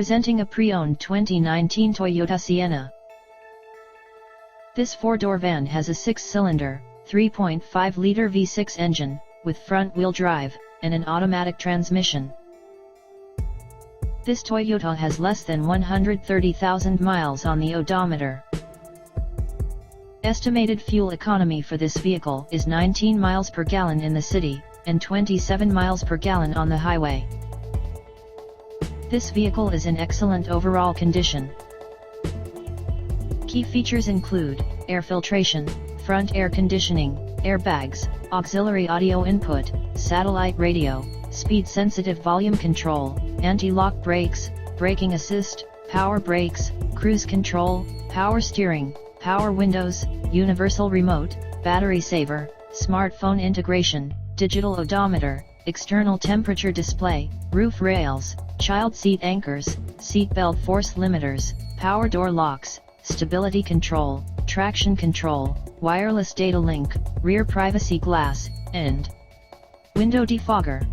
Presenting a pre-owned 2019 Toyota Sienna. This four-door van has a six-cylinder, 3.5-liter V6 engine, with front-wheel drive, and an automatic transmission. This Toyota has less than 130,000 miles on the odometer. Estimated fuel economy for this vehicle is 19 miles per gallon in the city, and 27 miles per gallon on the highway. This vehicle is in excellent overall condition. Key features include air filtration, front air conditioning, airbags, auxiliary audio input, satellite radio, speed-sensitive volume control, anti-lock brakes, braking assist, power brakes, cruise control, power steering, power windows, universal remote, battery saver, smartphone integration, digital odometer, external temperature display, roof rails, child seat anchors, seat belt force limiters, power door locks, stability control, traction control, wireless data link, rear privacy glass, and window defogger.